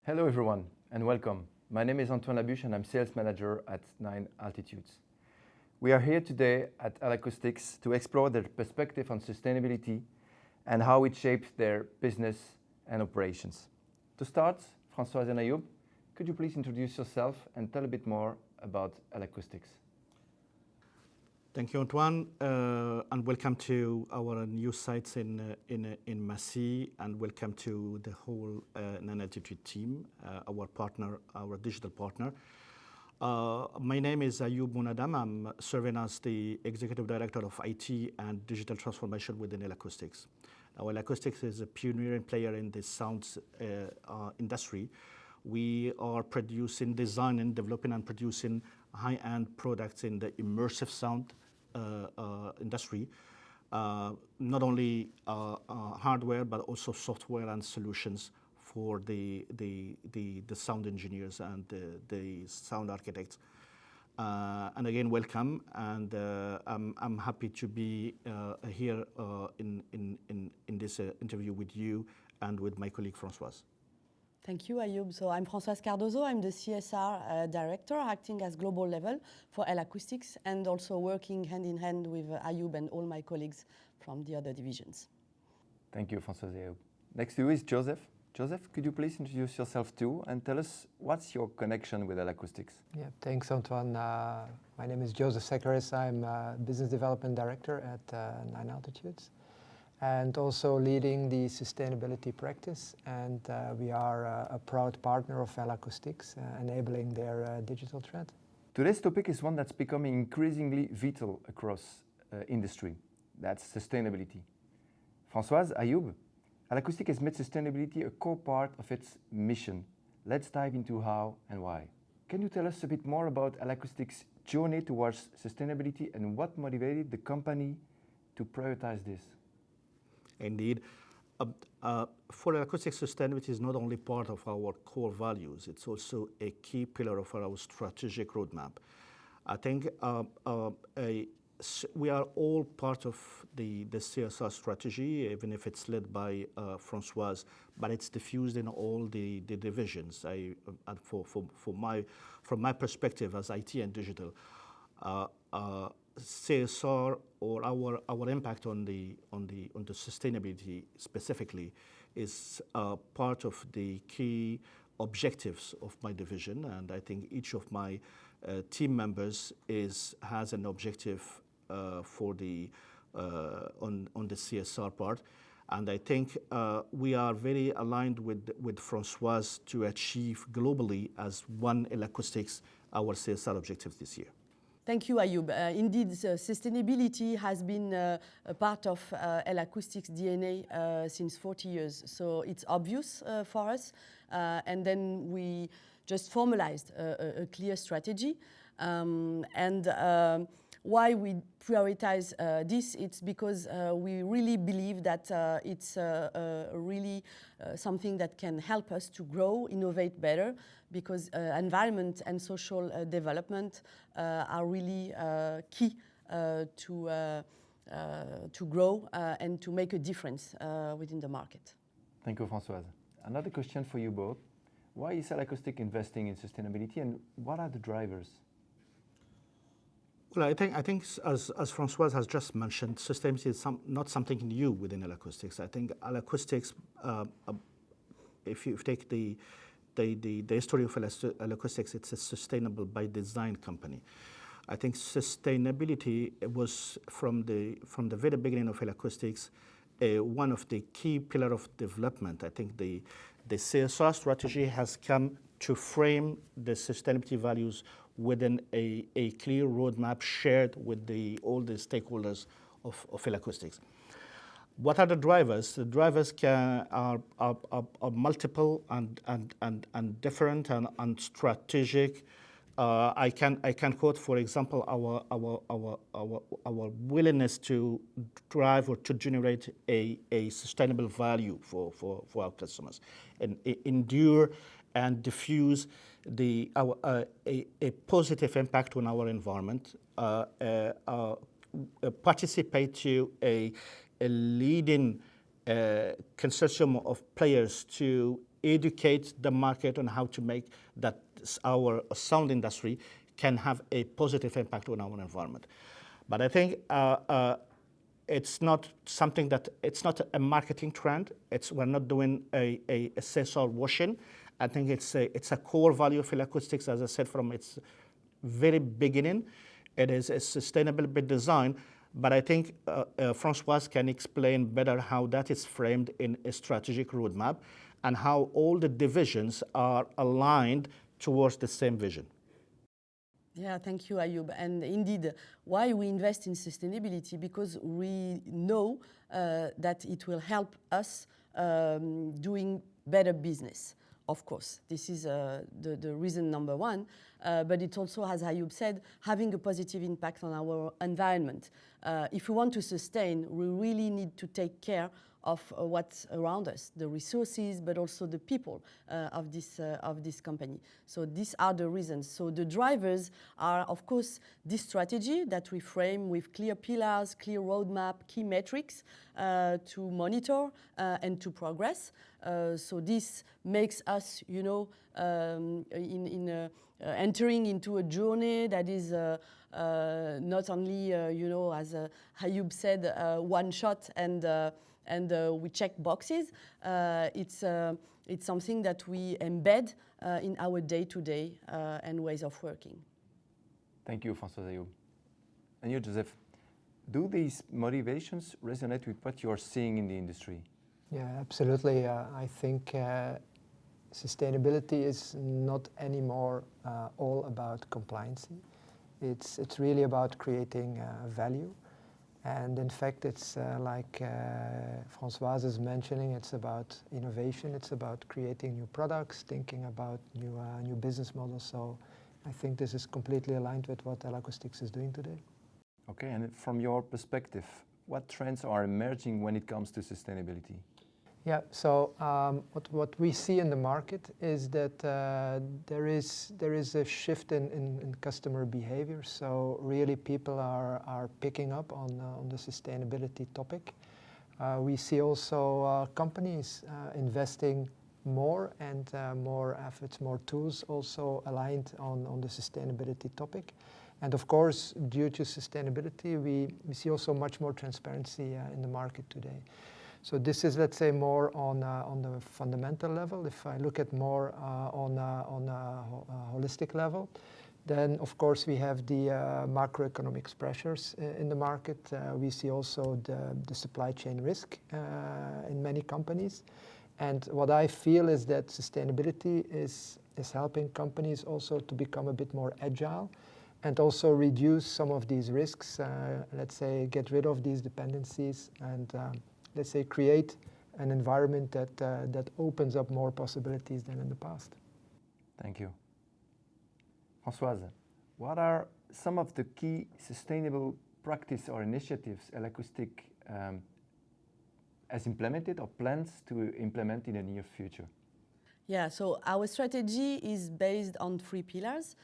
Hello everyone and welcome. My name is Antoine Labuche and I'm sales manager at 9Altitudes. We are here today at L-Acoustics to explore their perspective on sustainability and how it shapes their business and operations. To start, Françoise and Ayoub, could you please introduce yourself and tell a bit more about L-Acoustics? Thank you, Antoine, and welcome to our new sites in Massy, and welcome to the whole 9Altitude team, our partner, our digital partner. My name is Ayoub Mounadam. I'm serving as the Executive Director of IT and Digital Transformation within L-Acoustics. Now, L-Acoustics is a pioneering player in the sound industry. We are producing, designing, developing, and producing high-end products in the immersive sound industry, not only hardware but also software and solutions for the sound engineers and the sound architects. And again, welcome, and I'm happy to be here in this interview with you and with my colleague Françoise. Thank you, Ayoub. So I'm Françoise Cardozo. I'm the CSR Director, acting as global level for L-Acoustics and also working hand in hand with Ayoub and all my colleagues from the other divisions. Thank you, Françoise and Ayoub. Next to you is Joseph. Joseph, could you please introduce yourself too and tell us what's your connection with L-Acoustics? Yeah, thanks, Antoine. My name is Joseph Sekaris. I'm Business Development Director at 9Altitudes, and also leading the sustainability practice. And we are a proud partner of L-Acoustics, enabling their digital trend. Today's topic is one that's becoming increasingly vital across industry. That's sustainability. Françoise, Ayoub, L-Acoustics has made sustainability a core part of its mission. Let's dive into how and why. Can you tell us a bit more about L-Acoustics' journey towards sustainability and what motivated the company to prioritize this? Indeed. For L-Acoustics, sustainability is not only part of our core values, it's also a key pillar of our strategic roadmap. I think we are all part of the CSR strategy, even if it's led by Françoise, but it's diffused in all the divisions. From my perspective as IT and digital, CSR or our impact on the sustainability specifically is part of the key objectives of my division, and I think each of my team members has an objective for on the CSR part, and I think we are very aligned with Françoise to achieve globally as one L-Acoustics our CSR objectives this year. Thank you, Ayoub. Indeed, sustainability has been a part of L-Acoustics' DNA since 40 years, so it's obvious for us. And then we just formalized a clear strategy. Why we prioritize this, it's because we really believe that it's really something that can help us to grow, innovate better, because environment and social development are really key to grow and to make a difference within the market. Thank you, Françoise. Another question for you both. Why is L-Acoustics investing in sustainability and what are the drivers? Well, I think as Françoise has just mentioned, sustainability is not something new within L-Acoustics. I think L-Acoustics, if you take the history of L-Acoustics, it's a sustainable by design company. I think sustainability was from the very beginning of L-Acoustics one of the key pillars of development. I think the CSR strategy has come to frame the sustainability values within a clear roadmap shared with all the stakeholders of L-Acoustics. What are the drivers? The drivers are multiple and different and strategic. I can quote, for example, our willingness to drive or to generate a sustainable value for our customers and endure and diffuse a positive impact on our environment, participate to a leading consortium of players to educate the market on how to make that our sound industry can have a positive impact on our environment. But I think it's not something that, it's not a marketing trend. We're not doing a sensor washing. I think it's a core value of L-Acoustics, as I said, from its very beginning. It is a sustainable bit design, but I think Françoise can explain better how that is framed in a strategic roadmap and how all the divisions are aligned towards the same vision. Yeah, thank you, Ayoub. And indeed, why we invest in sustainability? Because we know that it will help us doing better business. Of course, this is the reason number one, but it also, as Ayoub said, having a positive impact on our environment. If we want to sustain, we really need to take care of what's around us, the resources, but also the people of this company. So these are the reasons. So the drivers are, of course, this strategy that we frame with clear pillars, clear roadmap, key metrics to monitor and to progress. So this makes us, entering into a journey that is not only, as Ayoub said, one shot and we check boxes. It's something that we embed in our day-to-day and ways of working. Thank you, Françoise Ayoub. And you, Joseph, do these motivations resonate with what you are seeing in the industry? Yeah, absolutely. I think sustainability is not anymore all about compliancy. It's really about creating value. And in fact, it's like Françoise is mentioning, it's about innovation, it's about creating new products, thinking about new business models. So I think this is completely aligned with what L-Acoustics is doing today. Okay, and from your perspective, what trends are emerging when it comes to sustainability? Yeah, so what we see in the market is that there is a shift in customer behavior. So really people are picking up on the sustainability topic. We see also companies investing more and more efforts, more tools also aligned on the sustainability topic. And of course, due to sustainability, we see also much more transparency in the market today. So this is, let's say, more on the fundamental level. If I look at more on a holistic level, then of course we have the macroeconomic pressures in the market. We see also the supply chain risk in many companies. And what I feel is that sustainability is helping companies also to become a bit more agile and also reduce some of these risks, let's say get rid of these dependencies and let's say create an environment that opens up more possibilities than in the past. Thank you. Françoise, what are some of the key sustainable practice or initiatives L-Acoustics has implemented or plans to implement in the near future? Yeah, so our strategy is based on 3 pillars.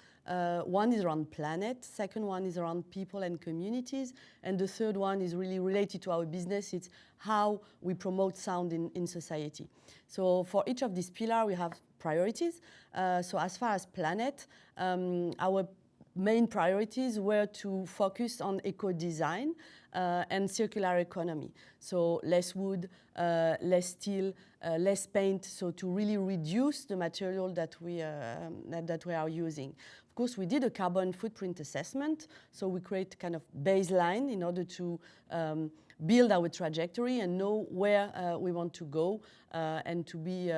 One is around planet, second one is around people and communities, and the third one is really related to our business. It's how we promote sound in society. So for each of these pillars, we have priorities. So as far as planet, our main priorities were to focus on eco-design and circular economy. So less wood, less steel, less paint, so to really reduce the material that we are using. Of course, we did a carbon footprint assessment, so we create kind of baseline in order to build our trajectory and know where we want to go and to be,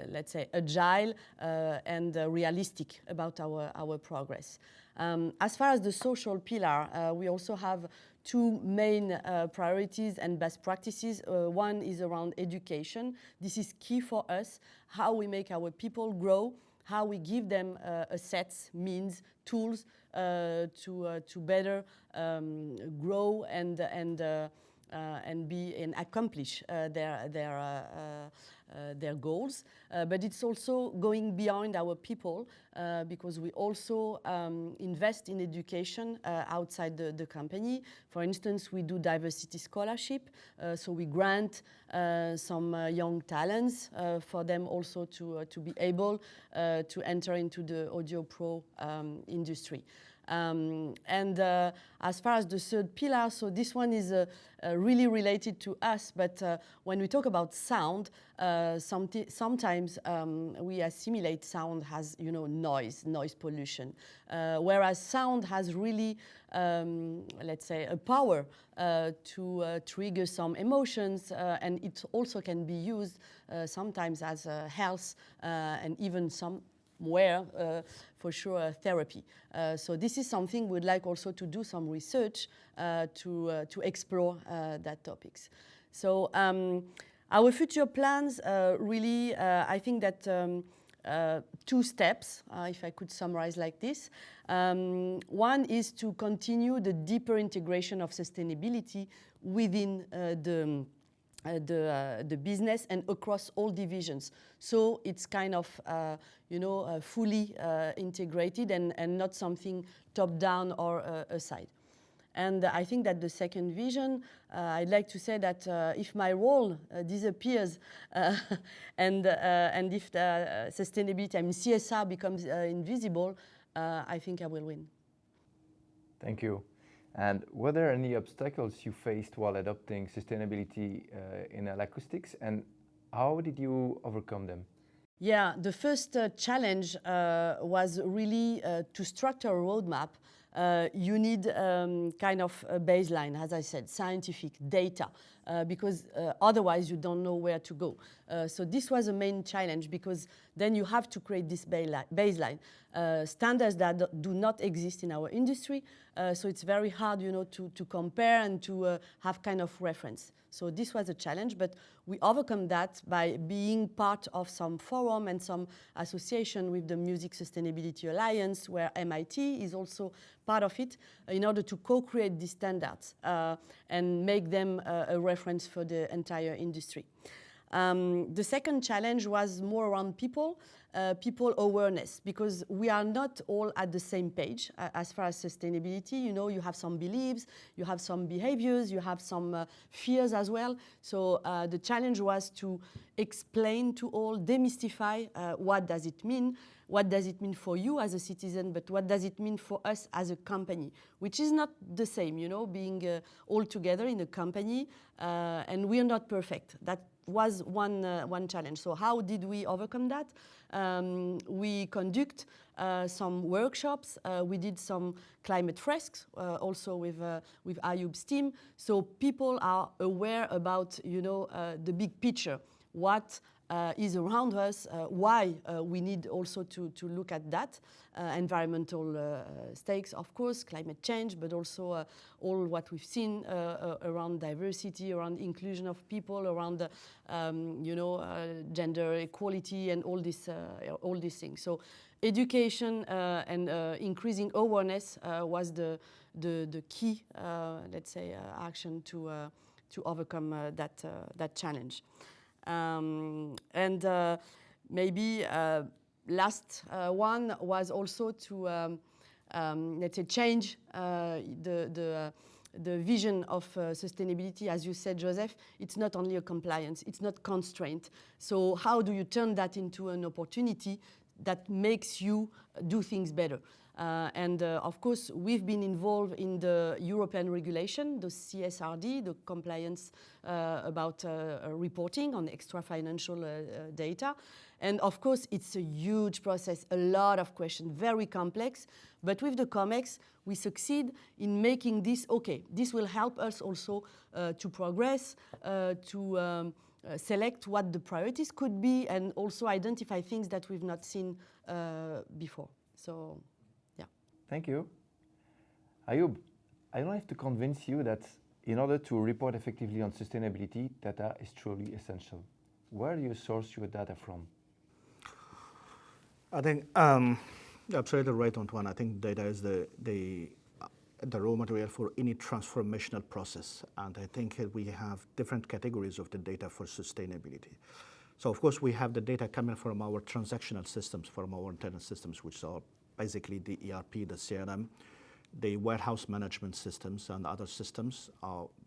let's say, agile and realistic about our progress. As far as the social pillar, we also have 2 main priorities and best practices. One is around education. This is key for us, how we make our people grow, how we give them assets, means, tools to better grow and be and accomplish their their goals. But it's also going beyond our people because we also invest in education outside the company. For instance, we do diversity scholarship, so we grant some young talents for them also to be able to enter into the audio pro industry. As far as the third pillar, so this one is really related to us, but when we talk about sound, sometimes we assimilate sound as, noise pollution, whereas sound has really, let's say, a power to trigger some emotions, and it also can be used sometimes as a health and even somewhere for sure therapy. So this is something we'd like also to do some research to explore that topics. So our future plans really, I think that two steps, if I could summarize like this. One is to continue the deeper integration of sustainability within the business and across all divisions. So it's kind of, fully integrated and not something top-down or aside. And I think that the second vision, I'd like to say that if my role disappears and if the sustainability, CSR becomes invisible, I think I will win. Thank you. And were there any obstacles you faced while adopting sustainability in L-Acoustics, and how did you overcome them? Yeah, the first challenge was really to structure a roadmap. You need kind of a baseline, as I said, scientific data, because otherwise you don't know where to go. So this was a main challenge because then you have to create this baseline. Standards that do not exist in our industry, so it's very hard, to compare and to have kind of reference. So this was a challenge, but we overcome that by being part of some forum and some association with the Music Sustainability Alliance, where MIT is also part of it, in order to co-create these standards and make them a reference for the entire industry. The second challenge was more around people awareness, because we are not all at the same page as far as sustainability. You have some beliefs, you have some behaviors, you have some fears as well. So the challenge was to explain to all, demystify what does it mean for you as a citizen, but what does it mean for us as a company, which is not the same, being all together in a company, and we are not perfect. That was one challenge. So how did we overcome that? We conduct some workshops. We did some climate fresks, also with Ayoub's team. So people are aware about, the big picture, what is around us, why we need also to look at that. Environmental stakes, of course, climate change, but also all what we've seen around diversity, around inclusion of people, around gender equality and all these things. So education and increasing awareness was the key, let's say, action to overcome that challenge. Maybe last one was also to let's say change the vision of sustainability. As you said, Joseph, it's not only a compliance, it's not constraint. So how do you turn that into an opportunity that makes you do things better? Of course, we've been involved in the European regulation, the CSRD, the compliance about reporting on extra financial data. And of course, it's a huge process, a lot of questions, very complex. But with the COMEX, we succeed in making this, okay, this will help us also to progress, to select what the priorities could be, and also identify things that we've not seen before. So, yeah. Thank you. Ayoub, I don't have to convince you that in order to report effectively on sustainability, data is truly essential. Where do you source your data from? I think you're absolutely right, Antoine. I think data is the raw material for any transformational process. And I think we have different categories of the data for sustainability. So of course we have the data coming from our transactional systems, from our internal systems, which are basically the ERP, the CRM, the warehouse management systems and other systems,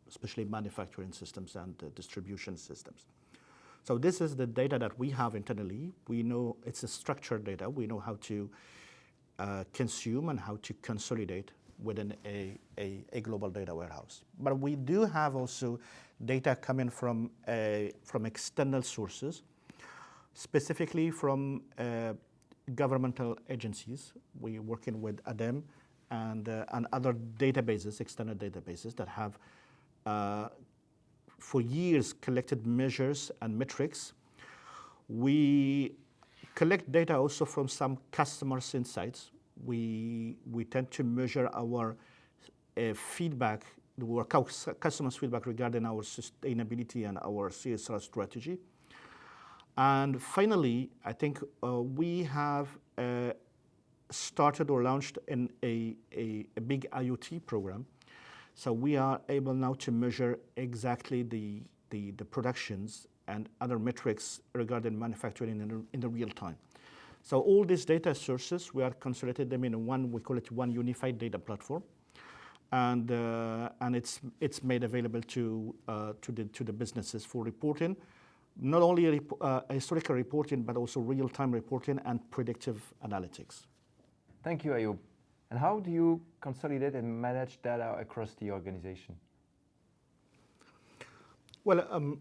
especially manufacturing systems and distribution systems. So this is the data that we have internally. We know it's a structured data. We know how to consume and how to consolidate within a global data warehouse. But we do have also data coming from external sources, specifically from governmental agencies. We're working with ADEM and other databases, external databases that have for years collected measures and metrics. We collect data also from some customers' insights. We tend to measure our feedback, our customers' feedback regarding our sustainability and our CSR strategy. And finally, I think we have started or launched in a big IoT program. So we are able now to measure exactly the productions and other metrics regarding manufacturing in the real time. So all these data sources, we are consolidated them in one, we call it one unified data platform. And it's made available to the businesses for reporting, not only historical reporting, but also real-time reporting and predictive analytics. Thank you, Ayoub. And how do you consolidate and manage data across the organization? Well,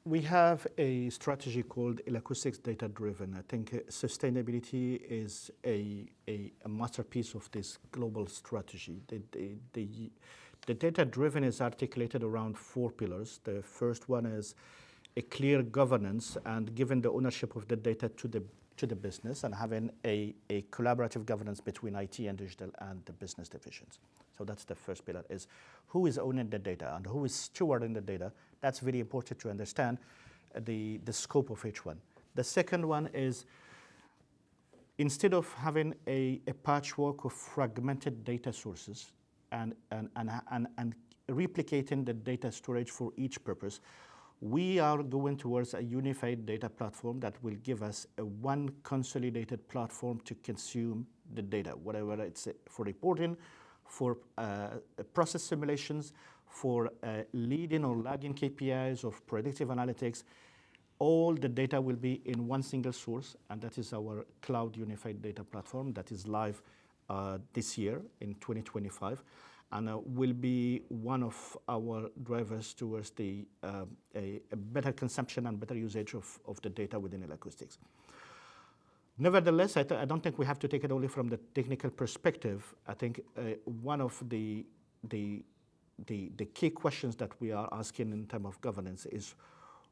we have a strategy called L-Acoustics Data Driven. I think sustainability is a masterpiece of this global strategy. The data driven is articulated around 4 pillars. The first one is a clear governance and giving the ownership of the data to the business and having a collaborative governance between IT and digital and the business divisions. So that's the first pillar, is who is owning the data and who is stewarding the data. That's very important to understand the scope of each one. The second one is, instead of having a patchwork of fragmented data sources and replicating the data storage for each purpose, we are going towards a unified data platform that will give us a one consolidated platform to consume the data, whatever it's for reporting, for process simulations, for leading or lagging KPIs of predictive analytics. All the data will be in one single source, and that is our cloud unified data platform that is live this year in 2025. And will be one of our drivers towards a better consumption and better usage of the data within L-Acoustics. Nevertheless, I don't think we have to take it only from the technical perspective. I think one of the key questions that we are asking in terms of governance is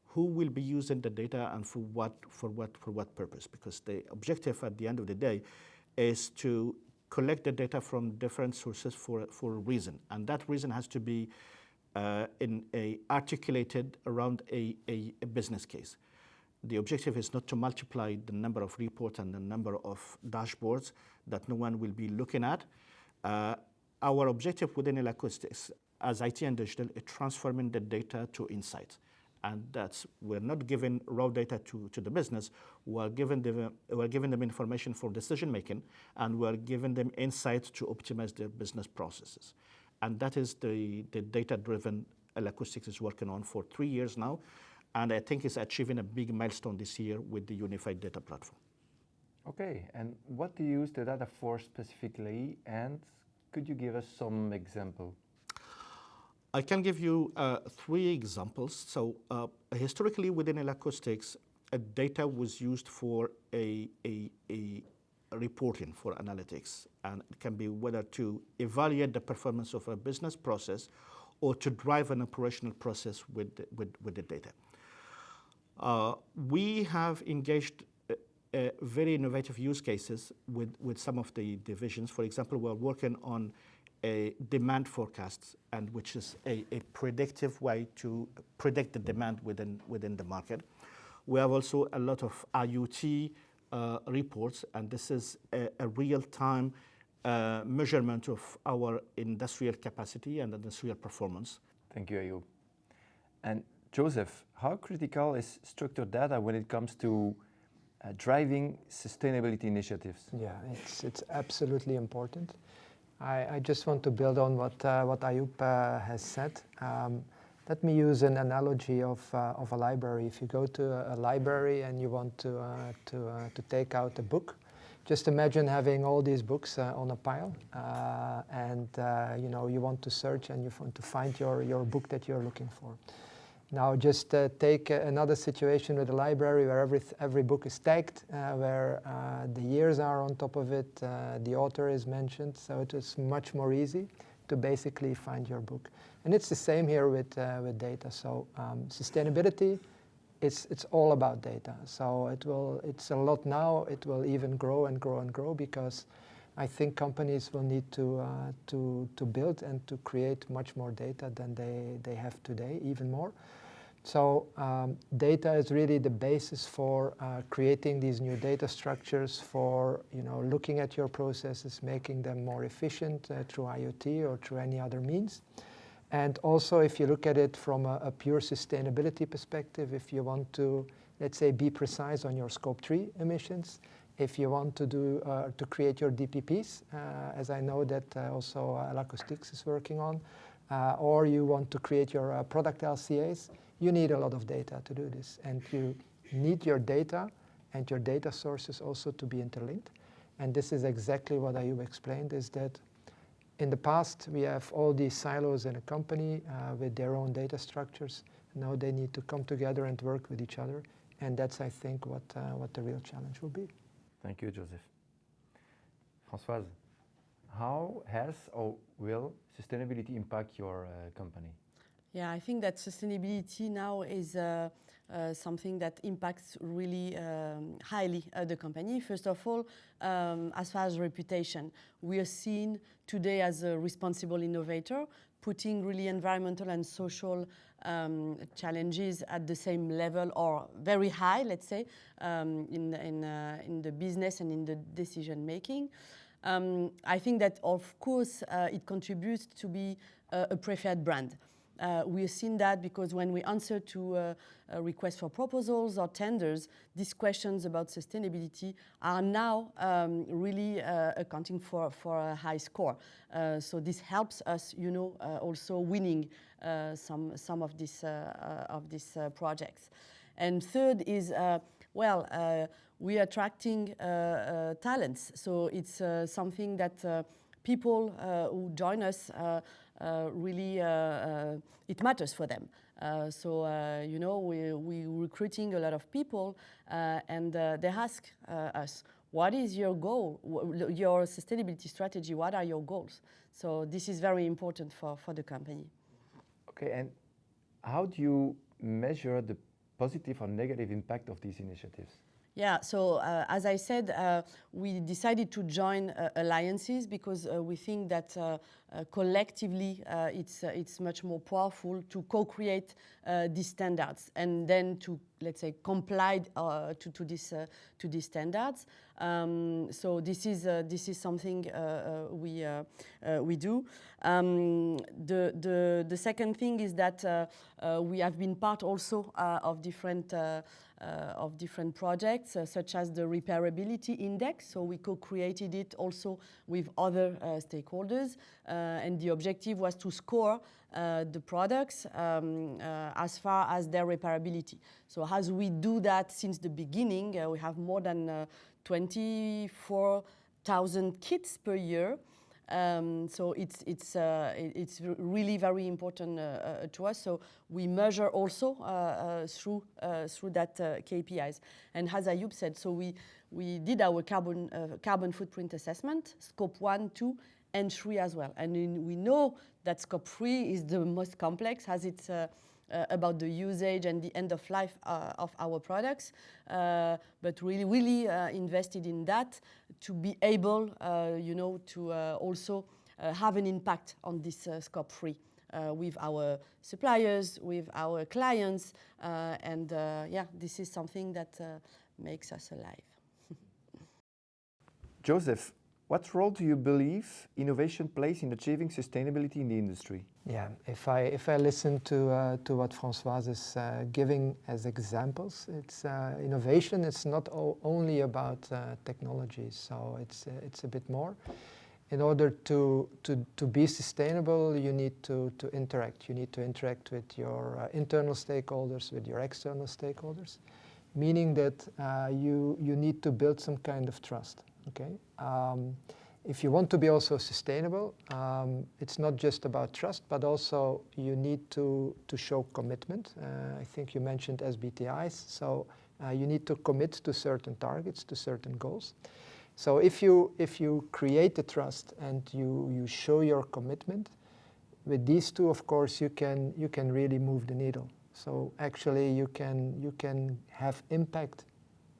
who will be using the data and for what purpose? Because the objective at the end of the day is to collect the data from different sources for a reason, and that reason has to be articulated around a business case. The objective is not to multiply the number of reports and the number of dashboards that no one will be looking at. Our objective within L-Acoustics as IT and digital is transforming the data to insights. And that's, we're not giving raw data to the business, we're giving them information for decision making, and we're giving them insights to optimize their business processes. And that is the data-driven L-Acoustics is working on for 3 years now, and I think it's achieving a big milestone this year with the unified data platform. Okay, and what do you use the data for specifically, and could you give us some example? I can give you 3 examples. So historically within L-Acoustics, data was used for a reporting, for analytics, and it can be whether to evaluate the performance of a business process or to drive an operational process with the data. We have engaged very innovative use cases with some of the divisions. For example, we're working on a demand forecast, and which is a predictive way to predict the demand within the market. We have also a lot of IoT reports, and this is a real-time measurement of our industrial capacity and industrial performance. Thank you, Ayoub. And Joseph, how critical is structured data when it comes to driving sustainability initiatives? Yeah, it's absolutely important. I just want to build on what Ayoub has said. Let me use an analogy of a library. If you go to a library and you want to take out a book, just imagine having all these books on a pile, and you want to search and you want to find your book that you're looking for. Now just take another situation with a library where every book is tagged, where the years are on top of it, the author is mentioned, so it is much more easy to basically find your book. And it's the same here with data. So sustainability, it's all about data. So it's a lot now, it will even grow and grow and grow, because I think companies will need to build and to create much more data than they have today, even more. So data is really the basis for creating these new data structures, for looking at your processes, making them more efficient through IoT or through any other means. And also, if you look at it from a pure sustainability perspective, if you want to, let's say, be precise on your Scope 3 emissions, if you want to create your DPPs, as I know that also L-Acoustics is working on, or you want to create your product LCAs, you need a lot of data to do this. And you need your data and your data sources also to be interlinked. And this is exactly what Ayoub explained, is that in the past we have all these silos in a company with their own data structures. Now they need to come together and work with each other. And that's, I think, what the real challenge will be. Thank you, Joseph. Françoise, how has or will sustainability impact your company? Yeah, I think that sustainability now is something that impacts really highly the company. First of all, as far as reputation, we are seen today as a responsible innovator, putting really environmental and social challenges at the same level or very high, let's say, in the business and in the decision making. I think that, of course, it contributes to be a preferred brand. We've seen that because when we answer to requests for proposals or tenders, these questions about sustainability are now really accounting for a high score. So this helps us, also winning some of these projects. And third is, we are attracting talents. So it's something that people who join us really, it matters for them. We're recruiting a lot of people, and they ask us, what is your goal, your sustainability strategy, what are your goals? So this is very important for the company. Okay, and how do you measure the positive or negative impact of these initiatives? Yeah, so as I said, we decided to join alliances because we think that collectively it's much more powerful to co-create these standards and then to, let's say, comply to these standards. So this is something we do. The second thing is that we have been part also of different projects, such as the repairability index. So we co-created it also with other stakeholders, and the objective was to score the products as far as their repairability. So as we do that since the beginning, we have more than 24,000 kits per year. So it's really very important to us. So we measure also through that KPIs. And as Ayoub said, so we did our carbon footprint assessment, Scope 1, 2, and 3 as well. And we know that Scope 3 is the most complex, as it's about the usage and the end of life of our products, but really invested in that to be able, to also have an impact on this Scope 3 with our suppliers, with our clients, and this is something that makes us alive. Joseph, What role do you believe innovation plays in achieving sustainability in the industry? Yeah, if I listen to what Françoise is giving as examples, it's innovation. It's not only about technology, so it's a bit more. In order to be sustainable, you need to interact. You need to interact with your internal stakeholders, with your external stakeholders, meaning that you need to build some kind of trust. Okay. If you want to be also sustainable, it's not just about trust, but also you need to show commitment. I think you mentioned SBTIs, so you need to commit to certain targets, to certain goals. So if you create the trust and you show your commitment, with these two, of course, you can really move the needle. So actually, you can have impact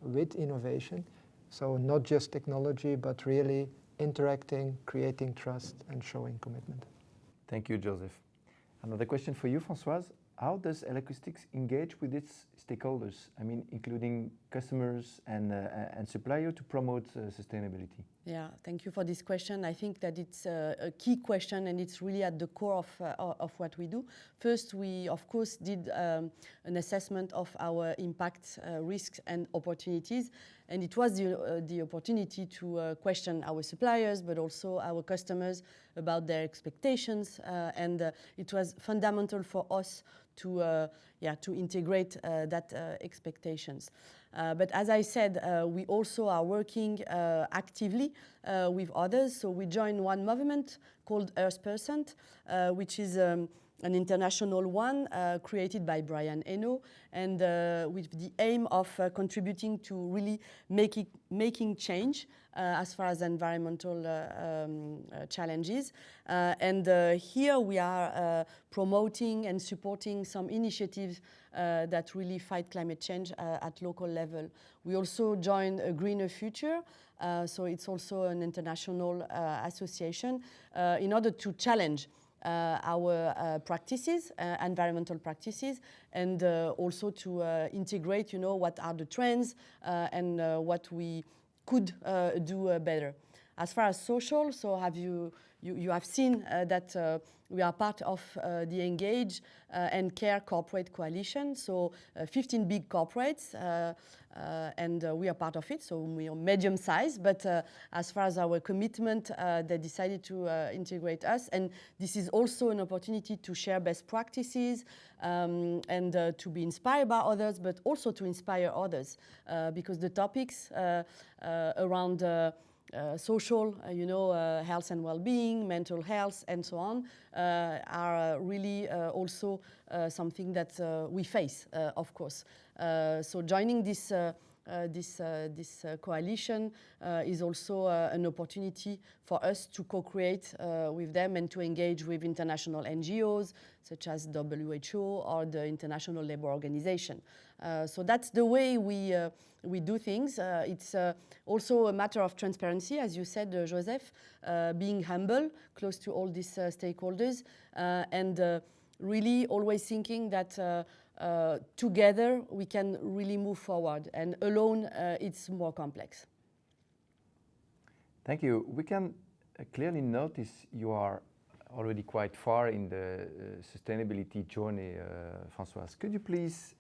with innovation. So not just technology, but really interacting, creating trust, and showing commitment. Thank you, Joseph. Another question for you, Françoise. How does L-Acoustics engage with its stakeholders? I mean, including customers and suppliers to promote sustainability. Yeah, thank you for this question. I think that it's a key question, and it's really at the core of what we do. First, we of course did an assessment of our impact, risks, and opportunities, and it was the opportunity to question our suppliers, but also our customers about their expectations, and it was fundamental for us to integrate that expectations. But as I said, we also are working actively with others. So we joined one movement called Earth%, which is an international one created by Brian Eno, and with the aim of contributing to really making change as far as environmental challenges. And here we are promoting and supporting some initiatives that really fight climate change at local level. We also joined a Greener Future, so it's also an international association in order to challenge our practices, environmental practices, and also to integrate, what are the trends and what we could do better. As far as social, so you have seen that we are part of the Engage and Care Corporate Coalition, so 15 big corporates, and we are part of it, so we are medium size, but as far as our commitment, they decided to integrate us, and this is also an opportunity to share best practices and to be inspired by others, but also to inspire others, because the topics around social, health and well-being, mental health, and so on, are really also something that we face, of course. So joining this coalition is also an opportunity for us to co-create with them and to engage with international NGOs such as WHO or the International Labour Organization. So that's the way we do things. It's also a matter of transparency, as you said, Joseph, being humble, close to all these stakeholders, and really always thinking that together we can really move forward, and alone it's more complex. Thank you. We can clearly notice you are already quite far in the sustainability journey, Françoise. Could you please,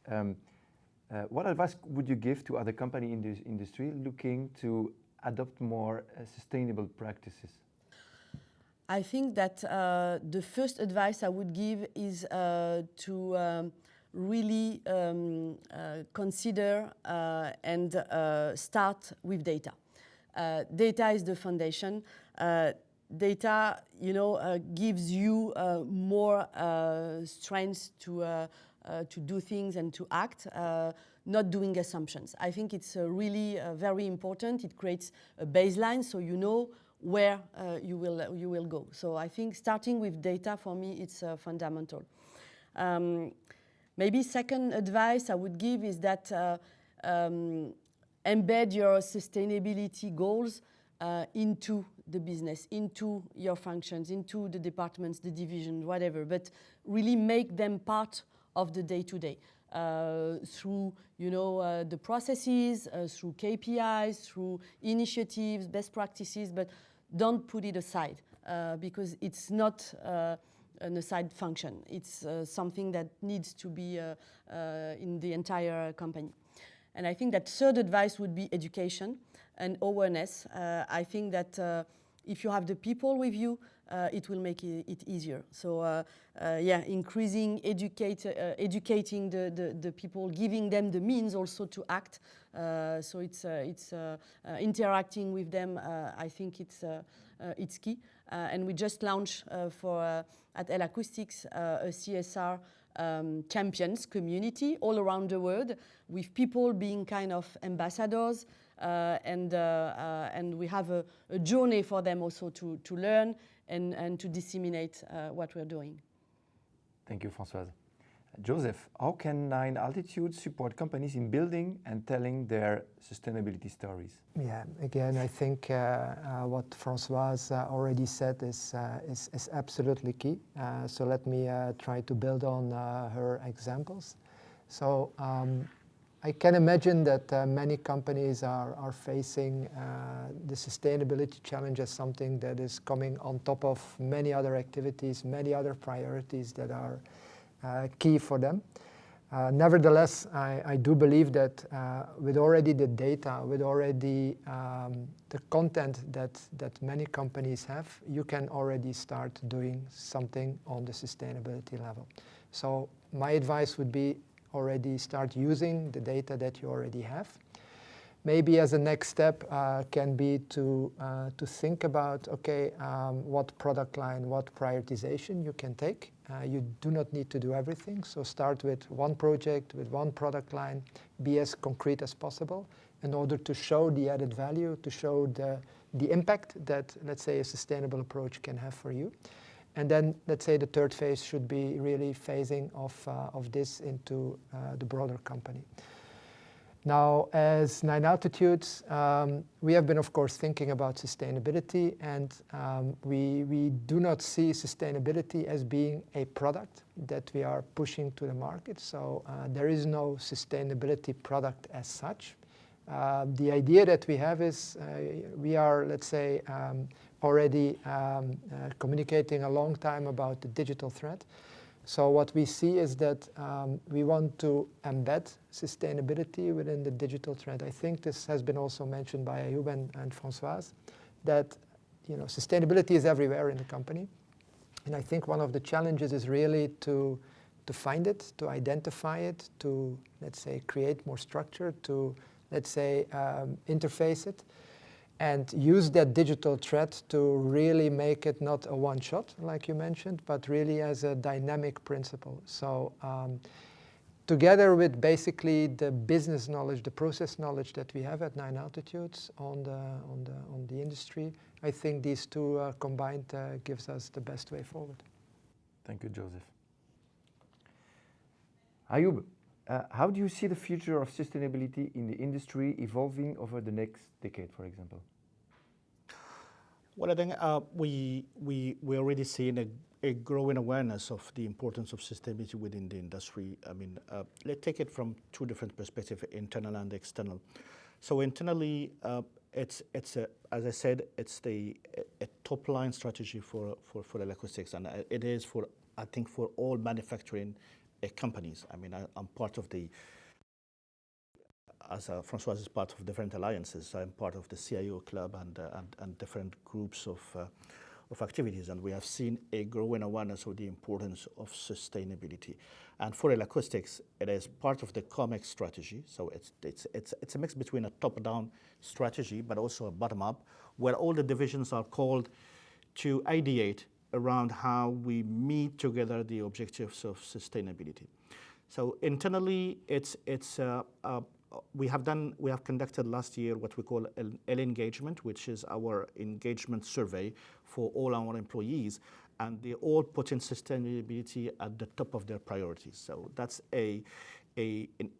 what advice would you give to other companies in this industry looking to adopt more sustainable practices? I think that the first advice I would give is to really consider and start with data. Data is the foundation. Data, gives you more strength to do things and to act, not doing assumptions. I think it's really very important. It creates a baseline, so you know where you will go. So I think starting with data, for me, it's fundamental. Maybe second advice I would give is that embed your sustainability goals into the business, into your functions, into the departments, the divisions, whatever, but really make them part of the day-to-day through, the processes, through KPIs, through initiatives, best practices, but don't put it aside because it's not an aside function. It's something that needs to be in the entire company. And I think that third advice would be education and awareness. I think that if you have the people with you, it will make it easier. So yeah, increasing, educating the people, giving them the means also to act. So it's interacting with them. I think it's key. And we just launched at L-Acoustics a CSR champions community all around the world, with people being kind of ambassadors, and we have a journey for them also to learn and to disseminate what we're doing. Thank you, Françoise. Joseph, how can 9 Altitudes support companies in building and telling their sustainability stories? Yeah, again, I think what Françoise already said is absolutely key. So let me try to build on her examples. So I can imagine that many companies are facing the sustainability challenge as something that is coming on top of many other activities, many other priorities that are key for them. Nevertheless, I do believe that with already the data, with already the content that many companies have, you can already start doing something on the sustainability level. So my advice would be already start using the data that you already have. Maybe as a next step can be to think about, okay, what product line, what prioritization you can take. You do not need to do everything, so start with one project, with one product line, be as concrete as possible in order to show the added value, to show the impact that, let's say, a sustainable approach can have for you. And then, let's say, the third phase should be really phasing of this into the broader company. Now, as 9 Altitudes, we have been, of course, thinking about sustainability, and we do not see sustainability as being a product that we are pushing to the market. So there is no sustainability product as such. The idea that we have is we are, let's say, already communicating a long time about the digital thread. So what we see is that we want to embed sustainability within the digital thread. I think this has been also mentioned by Ayoub and Françoise, that sustainability is everywhere in the company. And I think one of the challenges is really to find it, to identify it, to, let's say, create more structure, to, let's say, interface it, and use that digital thread to really make it not a one-shot, like you mentioned, but really as a dynamic principle. So together with basically the business knowledge, the process knowledge that we have at 9 Altitudes on the industry, I think these two combined gives us the best way forward. Thank you, Joseph. Ayoub, how do you see the future of sustainability in the industry evolving over the next decade, for example? Well, I think we already seeing a growing awareness of the importance of sustainability within the industry. I mean, let's take it from two different perspectives, internal and external. So internally, it's as I said, it's a top-line strategy for L-Acoustics, and it is I think for all manufacturing companies. I mean, I'm part of as Françoise is part of different alliances, I'm part of the CIO club and different groups of activities, and we have seen a growing awareness of the importance of sustainability. And for L-Acoustics, it is part of the COMEX strategy. So it's a mix between a top-down strategy, but also a bottom-up, where all the divisions are called to ideate around how we meet together the objectives of sustainability. So internally, we have conducted last year what we call L-engagement, which is our engagement survey for all our employees, and they all put in sustainability at the top of their priorities. So that's an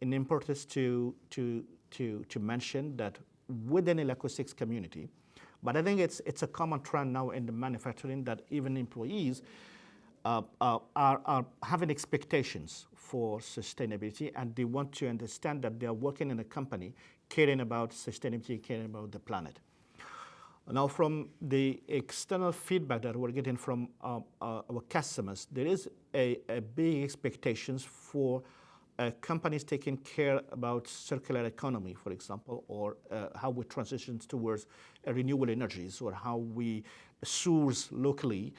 importance to mention that within L-Acoustics community. But I think it's a common trend now in the manufacturing that even employees are having expectations for sustainability, and they want to understand that they are working in a company caring about sustainability, caring about the planet. Now, from the external feedback that we're getting from our customers, there is a big expectations for companies taking care about circular economy, for example, or how we transition towards renewable energies, or how we source locally.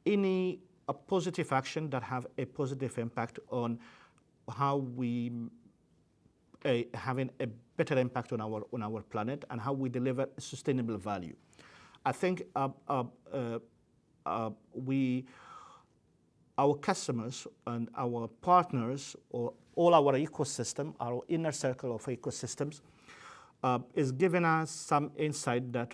Any positive action that have a positive impact on how we having a better impact on our planet, and how we deliver sustainable value. I think our customers and our partners, or all our ecosystem, our inner circle of ecosystems, is giving us some insight that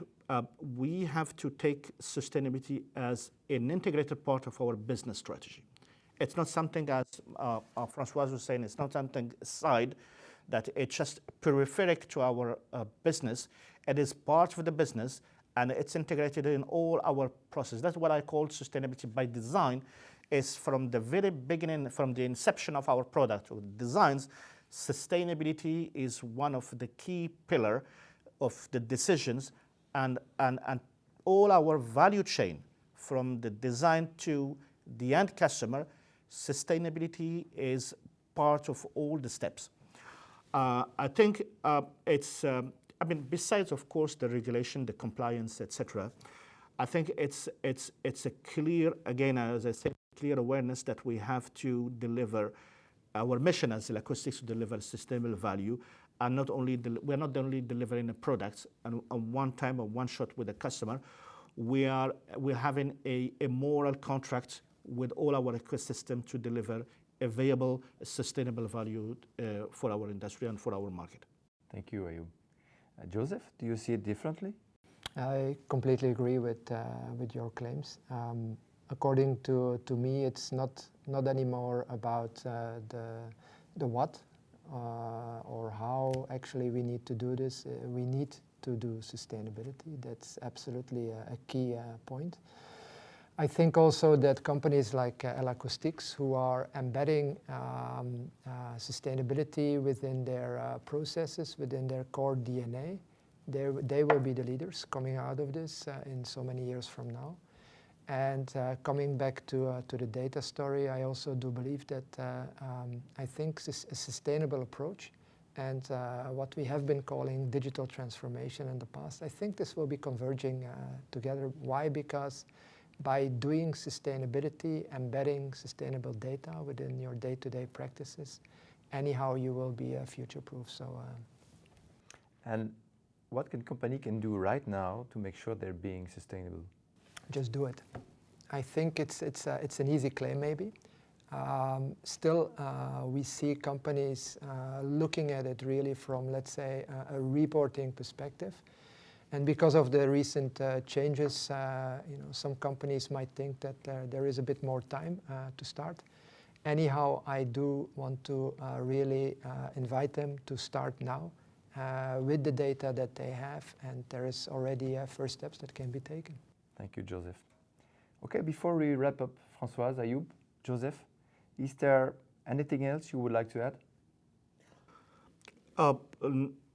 we have to take sustainability as an integrated part of our business strategy. It's not something, as Françoise was saying, it's not something aside, that it's just peripheral to our business. It is part of the business, and it's integrated in all our processes. That's what I call sustainability by design, is from the very beginning, from the inception of our product or designs, sustainability is one of the key pillar of the decisions, and all our value chain, from the design to the end customer, sustainability is part of all the steps. I think it's, I mean, besides, of course, the regulation, the compliance, etc., I think it's a clear, again, as I said, clear awareness that we have to deliver our mission as L-Acoustics, to deliver sustainable value, and not only we're not only delivering the products and one time or one shot with the customer. We're having a moral contract with all our ecosystem to deliver a viable, sustainable value for our industry and for our market. Thank you, Ayoub. Joseph, do you see it differently? I completely agree with your claims. According to me, it's not anymore about the what or how actually we need to do this. We need to do sustainability. That's absolutely a key point. I think also that companies like L-Acoustics, who are embedding sustainability within their processes, within their core DNA, they will be the leaders coming out of this in so many years from now. And coming back to the data story, I also do believe that I think a sustainable approach and what we have been calling digital transformation in the past, I think this will be converging together. Why? Because by doing sustainability, embedding sustainable data within your day-to-day practices, anyhow you will be future-proof. And what can company can do right now to make sure they're being sustainable? Just do it. I think it's an easy claim maybe. Still, we see companies looking at it really from, let's say, a reporting perspective. And because of the recent changes, some companies might think that there is a bit more time to start. Anyhow, I do want to really invite them to start now with the data that they have, and there is already first steps that can be taken. Thank you, Joseph. Okay, before we wrap up, Françoise, Ayoub, Joseph, is there anything else you would like to add?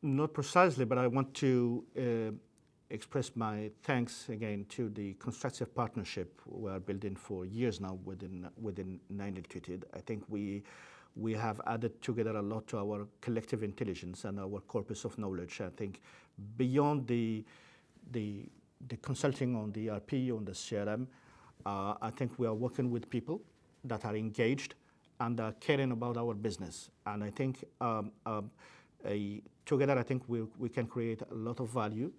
Not precisely, but I want to express my thanks again to the constructive partnership we are building for years now within 9 Altitude. I think we have added together a lot to our collective intelligence and our corpus of knowledge. I think beyond the consulting on the ERP, on the CRM, I think we are working with people that are engaged and are caring about our business. And I think together, I think we can create a lot of value.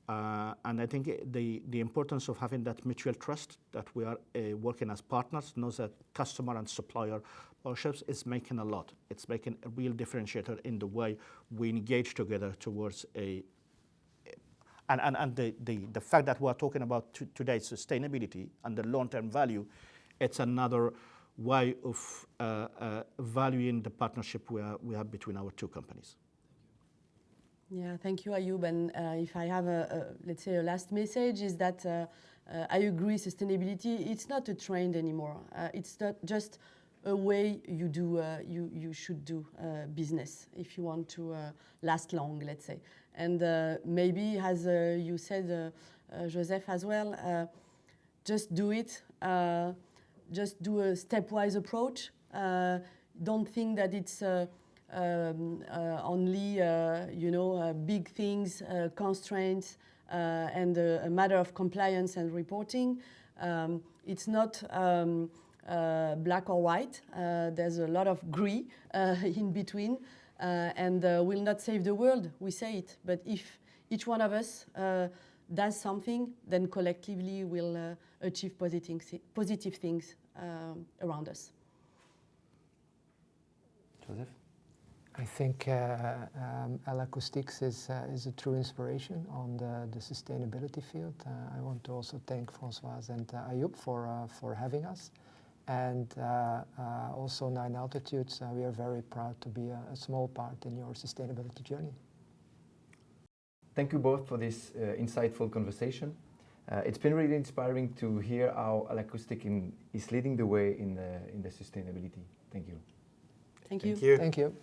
And I think the importance of having that mutual trust, that we are working as partners, not as customer and supplier partnerships, is making a lot. It's making a real differentiator in the way we engage together towards and the fact that we are talking about today sustainability and the long-term value, it's another way of valuing the partnership we have between our two companies. Yeah, thank you, Ayoub. And if I have let's say a last message, is that I agree, sustainability, it's not a trend anymore. It's not just a way you do you should do business if you want to last long, let's say. And maybe, as you said, Joseph, as well, just do it. Just do a stepwise approach. Don't think that it's only, big things, constraints, and a matter of compliance and reporting. It's not black or white. There's a lot of gray in between, and will not save the world, we say it. But if each one of us does something, then collectively we'll achieve positive things around us. Joseph? I think L-Acoustics is a true inspiration on the sustainability field. I want to also thank Françoise and Ayoub for having us. And also 9 Altitudes, we are very proud to be a small part in your sustainability journey. Thank you both for this insightful conversation. It's been really inspiring to hear how L-Acoustics is leading the way in the sustainability. Thank you. Thank you. Thank you. Thank you.